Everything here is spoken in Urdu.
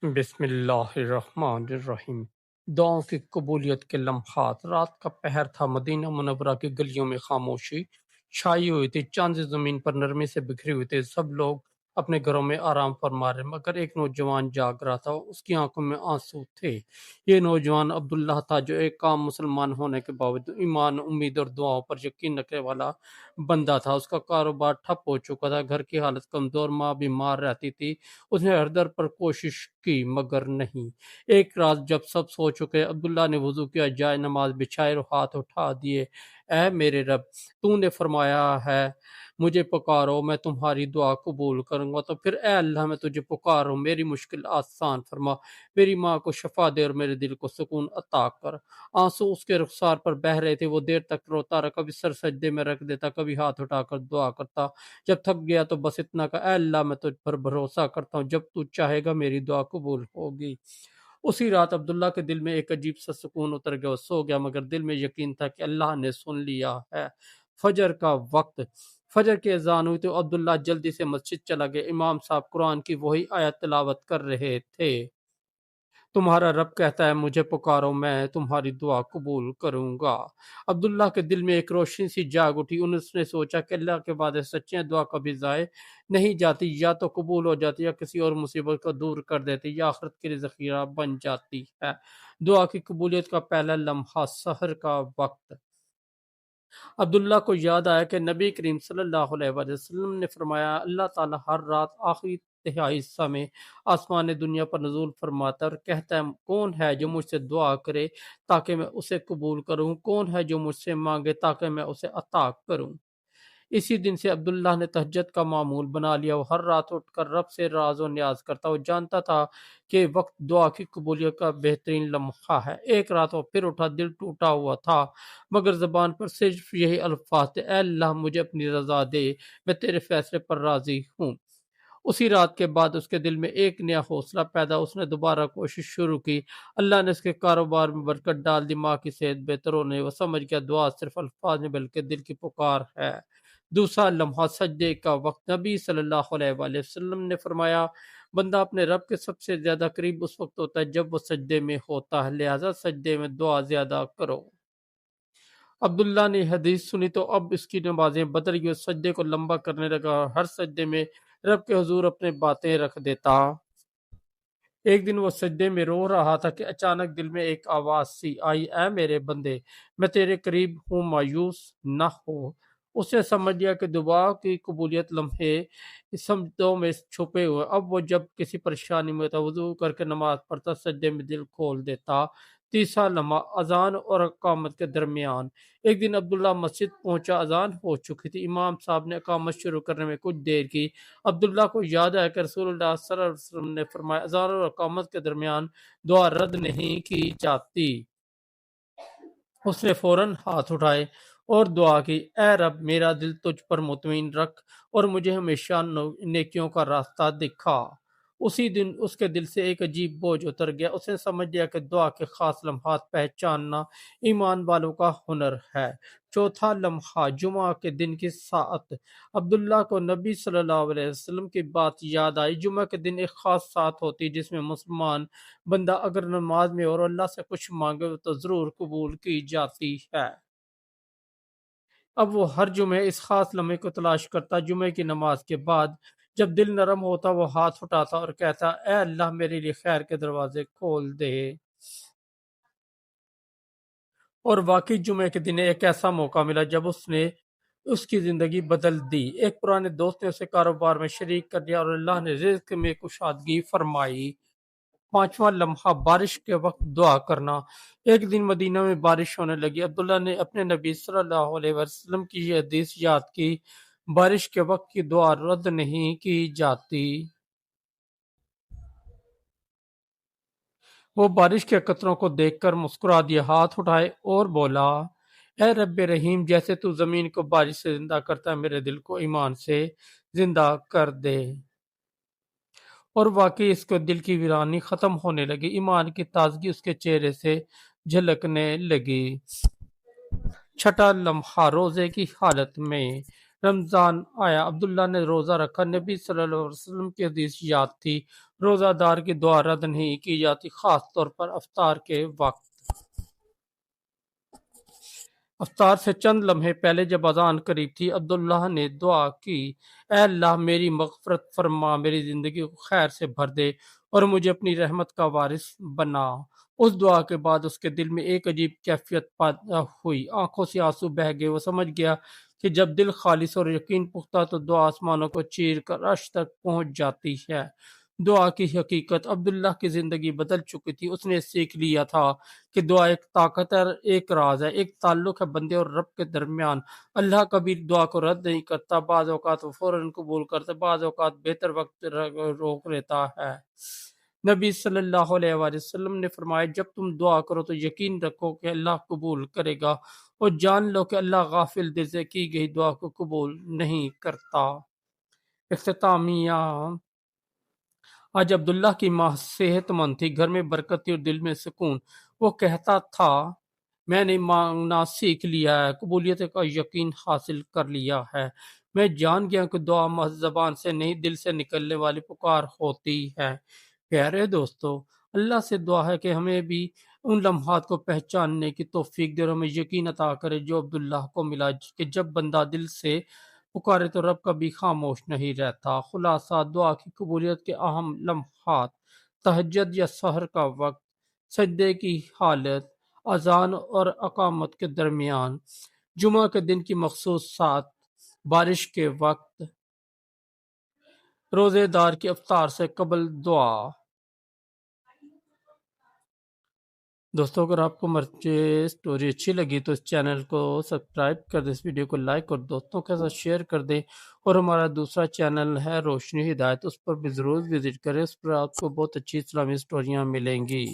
بسم اللہ الرحمن الرحیم۔ دعاؤں کی قبولیت کے لمحات۔ رات کا پہر تھا، مدینہ منورہ کی گلیوں میں خاموشی چھائی ہوئی تھی، چاند زمین پر نرمی سے بکھری ہوئی تھی، سب لوگ اپنے گھروں میں آرام فرما رہے، مگر ایک نوجوان جاگ رہا تھا، اس کی آنکھوں میں آنسو تھے۔ یہ نوجوان عبداللہ تھا، جو ایک عام مسلمان ہونے کے باوجود ایمان، امید اور دعاؤں پر یقین رکھنے والا بندہ تھا۔ اس کا کاروبار ٹھپ ہو چکا تھا، گھر کی حالت کمزور، ماں بیمار رہتی تھی۔ اس نے ہر در پر کوشش کی مگر نہیں۔ ایک رات جب سب سو چکے، عبداللہ نے وضو کیا، جائے نماز بچھائے اور ہاتھ اٹھا دیے۔ اے میرے رب، تو نے فرمایا ہے مجھے پکارو میں تمہاری دعا قبول کروں گا، تو پھر اے اللہ میں تجھے پکاروں، میری مشکل آسان فرما، میری ماں کو شفا دے اور میرے دل کو سکون عطا کر۔ آنسو اس کے رخسار پر بہہ رہے تھے، وہ دیر تک روتا رہا، کبھی سر سجدے میں رکھ دیتا، کبھی ہاتھ اٹھا کر دعا کرتا۔ جب تھک گیا تو بس اتنا کہا، اے اللہ میں تجھ پر بھروسہ کرتا ہوں، جب تو چاہے گا میری دعا قبول ہوگی۔ اسی رات عبداللہ کے دل میں ایک عجیب سا سکون اتر گیا، وہ سو گیا مگر دل میں یقین تھا کہ اللہ نے سن لیا ہے۔ فجر کا وقت، فجر کی اذان ہوئی تو عبداللہ جلدی سے مسجد چلا گیا۔ امام صاحب قرآن کی وہی آیت تلاوت کر رہے تھے، تمہارا رب کہتا ہے مجھے پکارو میں تمہاری دعا قبول کروں گا۔ عبداللہ کے دل میں ایک روشنی سی جاگ اٹھی، اس نے سوچا کہ اللہ کے وعدے سچے ہیں، دعا کبھی ضائع نہیں جاتی، یا تو قبول ہو جاتی یا کسی اور مصیبت کو دور کر دیتی یا آخرت کے لیے ذخیرہ بن جاتی ہے۔ دعا کی قبولیت کا پہلا لمحہ، سحر کا وقت۔ عبداللہ کو یاد آیا کہ نبی کریم صلی اللہ علیہ وآلہ وسلم نے فرمایا، اللہ تعالیٰ ہر رات آخری تہائی حصہ میں آسمان دنیا پر نزول فرماتا ہے اور کہتا ہے کون ہے جو مجھ سے دعا کرے تاکہ میں اسے قبول کروں، کون ہے جو مجھ سے مانگے تاکہ میں اسے عطا کروں۔ اسی دن سے عبداللہ نے تہجد کا معمول بنا لیا، وہ ہر رات اٹھ کر رب سے راز و نیاز کرتا، وہ جانتا تھا کہ وقت دعا کی قبولیت کا بہترین لمحہ ہے۔ ایک رات وہ پھر اٹھا، دل ٹوٹا ہوا تھا مگر زبان پر صرف یہی الفاظ تھے، اے اللہ مجھے اپنی رضا دے، میں تیرے فیصلے پر راضی ہوں۔ اسی رات کے بعد اس کے دل میں ایک نیا حوصلہ پیدا، اس نے دوبارہ کوشش شروع کی۔ اللہ نے اس کے کاروبار میں برکت ڈال دی، ماں کی صحت بہتر ہونے، وہ سمجھ گیا دعا صرف الفاظ نہیں بلکہ دل کی پکار ہے۔ دوسرا لمحہ، سجدے کا وقت۔ نبی صلی اللہ علیہ وآلہ وسلم نے فرمایا، بندہ اپنے رب کے سب سے زیادہ قریب اس وقت ہوتا ہے جب وہ سجدے میں ہوتا ہے، لہذا سجدے میں دعا زیادہ کرو۔ عبداللہ نے حدیث سنی تو اب اس کی نمازیں بدل گئی، سجدے کو لمبا کرنے لگا، ہر سجدے میں رب کے حضور اپنے باتیں رکھ دیتا۔ ایک دن وہ سجدے میں رو رہا تھا کہ اچانک دل میں ایک آواز سی آئی، اے میرے بندے میں تیرے قریب ہوں، مایوس نہ ہو۔ اس نے سمجھ لیا کہ دعا کی قبولیت لمحے سمتوں میں چھپے ہوئے۔ اب وہ جب کسی پریشانی میں ہوتا، وضو کر کے نماز پڑھتا، سجدے میں دل کھول دیتا۔ تیسرا لمحہ، اذان اور اقامت کے درمیان۔ ایک دن عبداللہ مسجد پہنچا، اذان ہو چکی تھی، امام صاحب نے اقامت شروع کرنے میں کچھ دیر کی۔ عبداللہ کو یاد آیا کہ رسول اللہ صلی اللہ علیہ وسلم نے فرمایا، اذان اور اقامت کے درمیان دعا رد نہیں کی جاتی۔ اس نے فوراً ہاتھ اٹھائے اور دعا کی، اے رب میرا دل تجھ پر مطمئن رکھ اور مجھے ہمیشہ نیکیوں کا راستہ دکھا۔ اسی دن اس کے دل سے ایک عجیب بوجھ اتر گیا، اس نے سمجھ لیا کہ دعا کے خاص لمحات پہچاننا ایمان والوں کا ہنر ہے۔ چوتھا لمحہ، جمعہ کے دن کی ساعت۔ عبداللہ کو نبی صلی اللہ علیہ وسلم کی بات یاد آئی، جمعہ کے دن ایک خاص ساعت ہوتی جس میں مسلمان بندہ اگر نماز میں اور اللہ سے کچھ مانگے تو ضرور قبول کی جاتی ہے۔ اب وہ ہر جمعے اس خاص لمحے کو تلاش کرتا، جمعے کی نماز کے بعد جب دل نرم ہوتا وہ ہاتھ اٹھاتا اور کہتا، اے اللہ میرے لیے خیر کے دروازے کھول دے۔ اور واقعی جمعے کے دن ایک ایسا موقع ملا جب اس کی زندگی بدل دی۔ ایک پرانے دوست نے اسے کاروبار میں شریک کر دیا اور اللہ نے رزق میں کشادگی فرمائی۔ پانچواں لمحہ، بارش کے وقت دعا کرنا۔ ایک دن مدینہ میں بارش ہونے لگی، عبداللہ نے اپنے نبی صلی اللہ علیہ وسلم کی یہ حدیث یاد کی، بارش کے وقت کی دعا رد نہیں کی جاتی۔ وہ بارش کے قطروں کو دیکھ کر مسکرا دیا، ہاتھ اٹھائے اور بولا، اے رب رحیم، جیسے تو زمین کو بارش سے زندہ کرتا ہے، میرے دل کو ایمان سے زندہ کر دے۔ اور واقعی اس کے دل کی ویرانی ختم ہونے لگی، ایمان کی تازگی اس کے چہرے سے جھلکنے لگی۔ چھٹا لمحہ، روزے کی حالت میں۔ رمضان آیا، عبداللہ نے روزہ رکھا۔ نبی صلی اللہ علیہ وسلم کی حدیث یاد تھی، روزہ دار کی دعا رد نہیں کی جاتی، خاص طور پر افطار کے وقت۔ افطار سے چند لمحے پہلے جب اذان قریب تھی، عبداللہ نے دعا کی، اے اللہ میری مغفرت فرما، میری زندگی کو خیر سے بھر دے اور مجھے اپنی رحمت کا وارث بنا۔ اس دعا کے بعد اس کے دل میں ایک عجیب کیفیت پیدا ہوئی، آنکھوں سے آنسو بہہ گئے۔ وہ سمجھ گیا کہ جب دل خالص اور یقین پختہ تو دعا آسمانوں کو چیر کر عرش تک پہنچ جاتی ہے۔ دعا کی حقیقت، عبداللہ کی زندگی بدل چکی تھی۔ اس نے سیکھ لیا تھا کہ دعا ایک طاقت ہے، ایک راز ہے، ایک تعلق ہے بندے اور رب کے درمیان۔ اللہ کبھی دعا کو رد نہیں کرتا، بعض اوقات وہ فوراً قبول کرتا، بعض اوقات بہتر وقت روک لیتا ہے۔ نبی صلی اللہ علیہ وآلہ وسلم نے فرمایا، جب تم دعا کرو تو یقین رکھو کہ اللہ قبول کرے گا، اور جان لو کہ اللہ غافل دل سے کی گئی دعا کو قبول نہیں کرتا۔ اختتامیہ، آج عبداللہ کی ماں صحت مند تھی، گھر میں برکت تھی اور دل میں سکون۔ وہ کہتا تھا، میں نے مانگنا سیکھ لیا ہے، قبولیت کا یقین حاصل کر لیا ہے۔ میں جان گیا کہ دعا محض زبان سے نہیں، دل سے نکلنے والی پکار ہوتی ہے۔ پیارے دوستو، اللہ سے دعا ہے کہ ہمیں بھی ان لمحات کو پہچاننے کی توفیق دے اور ہمیں یقین عطا کرے جو عبداللہ کو ملا، کہ جب بندہ دل سے پکارے تو رب کبھی خاموش نہیں رہتا۔ خلاصہ، دعا کی قبولیت کے اہم لمحات: تہجد یا سحر کا وقت، سجدے کی حالت، اذان اور اقامت کے درمیان، جمعہ کے دن کی مخصوص ساعت، بارش کے وقت، روزے دار کی افطار سے قبل دعا۔ دوستو، اگر آپ کو ہماری سٹوری اچھی لگی تو اس چینل کو سبسکرائب کر دیں، اس ویڈیو کو لائک اور دوستوں کے ساتھ شیئر کر دیں، اور ہمارا دوسرا چینل ہے روشنی ہدایت، اس پر بھی ضرور وزٹ کریں، اس پر آپ کو بہت اچھی اسلامی سٹوریاں ملیں گی۔